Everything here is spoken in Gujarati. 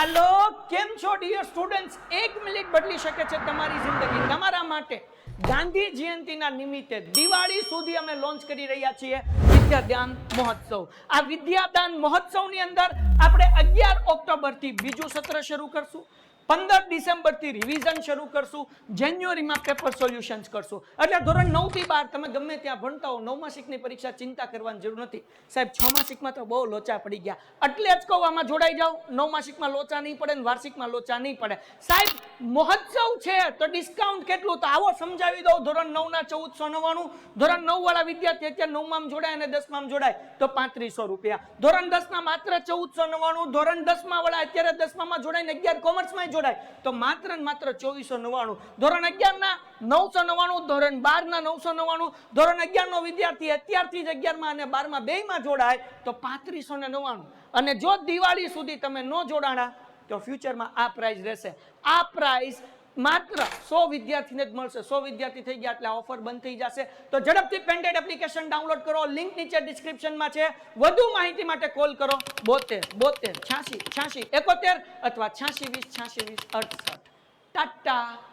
હાલો, કેમ છો ડિયર સ્ટુડન્ટ્સ? 1 મિનિટ બદલી શકે છે તમારી જિંદગી. તમારા માટે ગાંધી જયંતિના નિમિત્તે દિવાળી સુધી અમે લોન્ચ કરી રહ્યા છીએ વિદ્યાદાન મહોત્સવ. આ વિદ્યાદાન મહોત્સવની અંદર આપણે 11 ઓક્ટોબરથી બીજું સત્ર શરૂ કરશું, 15 ડિસેમ્બરથી રિવિઝન શરૂ કરશું, જાન્યુઆરીમાં પેપર સોલ્યુશન્સ કરશું. એટલે ધોરણ 9 થી 12 તમે ગમે ત્યાં ભણતા હો, 9મા માસિકની પરીક્ષા ચિંતા કરવાની જરૂર નથી. સાહેબ 6મા માસિકમાં તો બહુ લોચા પડી ગયા, એટલે જ કહું આમાં જોડાઈ જાઓ. 9મા માસિકમાં લોચા નહીં પડે ને વાર્ષિકમાં લોચા નહીં પડે. સાહેબ મહોત્સવ છે તો ડિસ્કાઉન્ટ કેટલું, તો આવો સમજાવી દઉં. ધોરણ 9 ના 1499, ધોરણ 9 વાળા વિદ્યાર્થી અત્યારે 9માં જોડાય અને 10માં જોડાય તો 3500 રૂપિયા. ધોરણ 10 ના માત્ર 1499, ધોરણ 10માં વાળા અત્યારે 10માં જોડાય ને 11 કોમર્સમાં જોડાય તો માત્ર ને માત્ર 2499. ધોરણ 11 ના 999, ધોરણ 12 ના 999, ધોરણ 11 નો વિદ્યાર્થી અત્યારથી જ 11માં અને 12માં બેયમાં જોડાય તો 3599. અને જો દિવાળી સુધી તમે ન જોડાણા તો ફ્યુચરમાં આ પ્રાઇસ રહેશે. આ પ્રાઇસ માત્ર 100 વિદ્યાર્થીને જ મળશે. 100 વિદ્યાર્થી થઈ ગયા એટલે ઓફર બંધ થઈ જશે. તો ઝડપથી પેન્ટેડ એપ્લિકેશન ડાઉનલોડ કરો, લિંક નીચે ડિસ્ક્રિપ્શનમાં છે. વધુ માહિતી માટે કોલ કરો 72 72 86 86 71 અથવા 86 20 86 20 68. ટાટા.